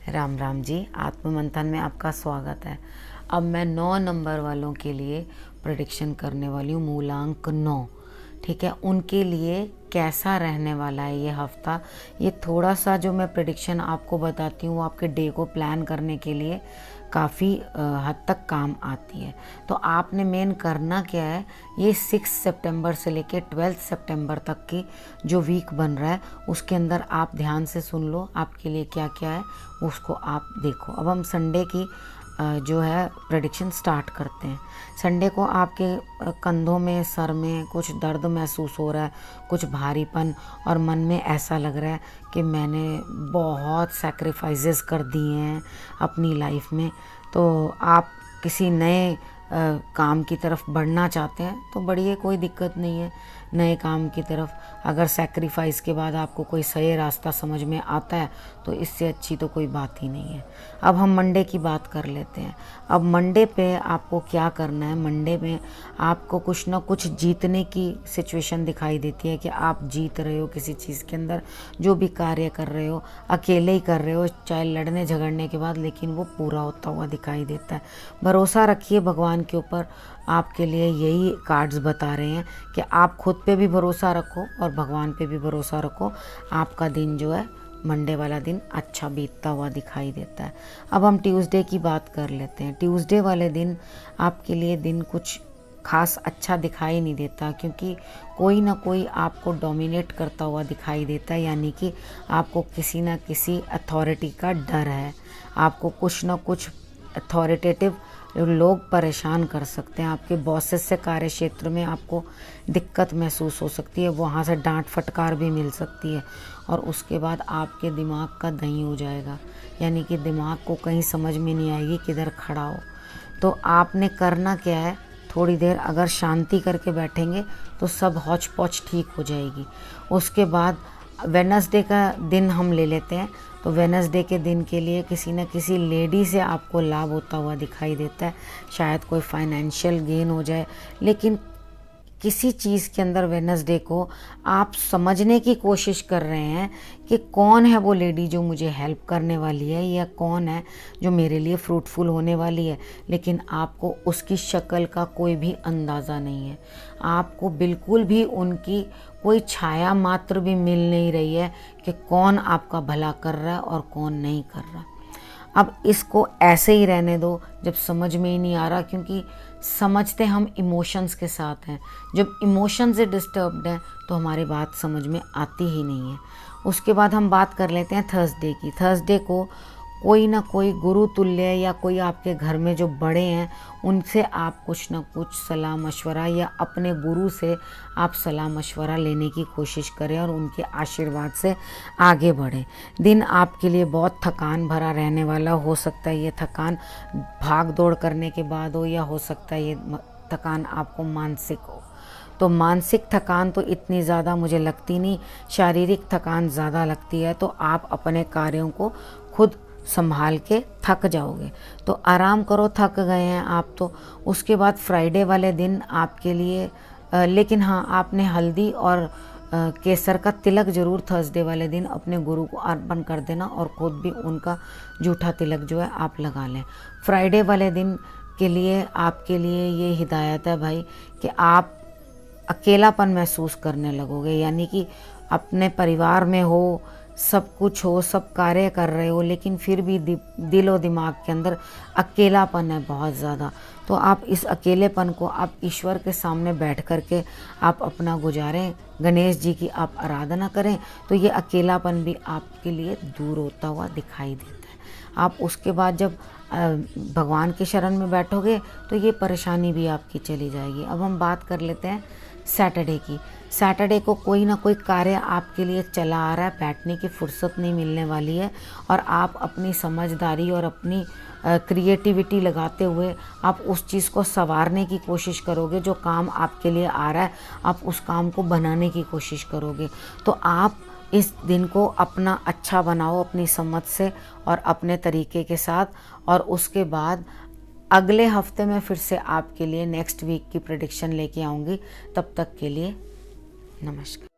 राम राम जी। आत्म मंथन में आपका स्वागत है। अब मैं 9 नंबर वालों के लिए प्रेडिक्शन करने वाली हूँ, मूलांक 9। ठीक है, उनके लिए कैसा रहने वाला है ये हफ्ता। ये थोड़ा सा जो मैं प्रेडिक्शन आपको बताती हूँ, आपके डे को प्लान करने के लिए काफ़ी हद तक काम आती है। तो आपने मेन करना क्या है, ये 6 सितंबर से लेके 12 सितंबर तक की जो वीक बन रहा है उसके अंदर आप ध्यान से सुन लो आपके लिए क्या क्या है, उसको आप देखो। अब हम संडे की जो है प्रेडिक्शन स्टार्ट करते हैं। संडे को आपके कंधों में, सर में कुछ दर्द महसूस हो रहा है, कुछ भारीपन, और मन में ऐसा लग रहा है कि मैंने बहुत सैक्रिफाइसेस कर दिए हैं अपनी लाइफ में। तो आप किसी नए काम की तरफ बढ़ना चाहते हैं तो बढ़िए, कोई दिक्कत नहीं है। नए काम की तरफ अगर सैक्रिफाइस के बाद आपको कोई सही रास्ता समझ में आता है तो इससे अच्छी तो कोई बात ही नहीं है। अब हम मंडे की बात कर लेते हैं। अब मंडे पे आपको क्या करना है, मंडे में आपको कुछ ना कुछ जीतने की सिचुएशन दिखाई देती है कि आप जीत रहे हो किसी चीज़ के अंदर। जो भी कार्य कर रहे हो अकेले ही कर रहे हो, चाहे लड़ने झगड़ने के बाद, लेकिन वो पूरा होता हुआ दिखाई देता है। भरोसा रखिए भगवान के ऊपर। आपके लिए यही कार्ड्स बता रहे हैं कि आप खुद पे भी भरोसा रखो और भगवान पे भी भरोसा रखो। आपका दिन जो है मंडे वाला दिन अच्छा बीतता हुआ दिखाई देता है। अब हम ट्यूसडे की बात कर लेते हैं। ट्यूसडे वाले दिन आपके लिए दिन कुछ खास अच्छा दिखाई नहीं देता, क्योंकि कोई ना कोई आपको डोमिनेट करता हुआ दिखाई देता है, यानी कि आपको किसी ना किसी अथॉरिटी का डर है। आपको कुछ ना कुछ अथॉरिटेटिव लोग परेशान कर सकते हैं। आपके बॉसेस से कार्य क्षेत्र में आपको दिक्कत महसूस हो सकती है, वहाँ से डांट फटकार भी मिल सकती है, और उसके बाद आपके दिमाग का दही हो जाएगा, यानी कि दिमाग को कहीं समझ में नहीं आएगी किधर खड़ा हो। तो आपने करना क्या है, थोड़ी देर अगर शांति करके बैठेंगे तो सब हौच पौच ठीक हो जाएगी। उसके बाद वेडनेसडे का दिन हम ले लेते हैं। तो वेडनेसडे के दिन के लिए किसी न किसी लेडी से आपको लाभ होता हुआ दिखाई देता है। शायद कोई फाइनेंशियल गेन हो जाए, लेकिन किसी चीज़ के अंदर वेडनेसडे को आप समझने की कोशिश कर रहे हैं कि कौन है वो लेडी जो मुझे हेल्प करने वाली है, या कौन है जो मेरे लिए फ्रूटफुल होने वाली है, लेकिन आपको उसकी शक्ल का कोई भी अंदाज़ा नहीं है। आपको बिल्कुल भी उनकी कोई छाया मात्र भी मिल नहीं रही है कि कौन आपका भला कर रहा है और कौन नहीं कर रहा। अब इसको ऐसे ही रहने दो जब समझ में ही नहीं आ रहा, क्योंकि समझते हम इमोशंस के साथ हैं। जब इमोशन से डिस्टर्ब्ड हैं तो हमारी बात समझ में आती ही नहीं है। उसके बाद हम बात कर लेते हैं थर्सडे की। थर्सडे को कोई ना कोई गुरु तुल्य या कोई आपके घर में जो बड़े हैं उनसे आप कुछ ना कुछ सलाह मशवरा, या अपने गुरु से आप सलाह मशवरा लेने की कोशिश करें और उनके आशीर्वाद से आगे बढ़ें। दिन आपके लिए बहुत थकान भरा रहने वाला हो सकता है। ये थकान भाग दौड़ करने के बाद हो, या हो सकता है ये थकान आपको मानसिक हो। तो मानसिक थकान तो इतनी ज़्यादा मुझे लगती नहीं, शारीरिक थकान ज़्यादा लगती है। तो आप अपने कार्यों को खुद संभाल के थक जाओगे, तो आराम करो। थक गए हैं आप तो उसके बाद फ्राइडे वाले दिन आपके लिए लेकिन हाँ, आपने हल्दी और केसर का तिलक ज़रूर थर्सडे वाले दिन अपने गुरु को अर्पण कर देना, और खुद भी उनका जूठा तिलक जो है आप लगा लें। फ्राइडे वाले दिन के लिए आपके लिए ये हिदायत है भाई कि आप अकेलापन महसूस करने लगोगे, यानी कि अपने परिवार में हो, सब कुछ हो, सब कार्य कर रहे हो, लेकिन फिर भी दिल और दिमाग के अंदर अकेलापन है बहुत ज़्यादा। तो आप इस अकेलेपन को आप ईश्वर के सामने बैठ कर के आप अपना गुजारें, गणेश जी की आप आराधना करें, तो ये अकेलापन भी आपके लिए दूर होता हुआ दिखाई देता है। आप उसके बाद जब भगवान के शरण में बैठोगे तो ये परेशानी भी आपकी चली जाएगी। अब हम बात कर लेते हैं सैटरडे की। सैटरडे को कोई ना कोई कार्य आपके लिए चला आ रहा है, बैठने की फुर्सत नहीं मिलने वाली है, और आप अपनी समझदारी और अपनी क्रिएटिविटी लगाते हुए आप उस चीज़ को संवारने की कोशिश करोगे। जो काम आपके लिए आ रहा है आप उस काम को बनाने की कोशिश करोगे। तो आप इस दिन को अपना अच्छा बनाओ अपनी समझ से और अपने तरीके के साथ, और उसके बाद अगले हफ्ते में फिर से आपके लिए नेक्स्ट वीक की प्रेडिक्शन लेके आऊँगी। तब तक के लिए नमस्कार।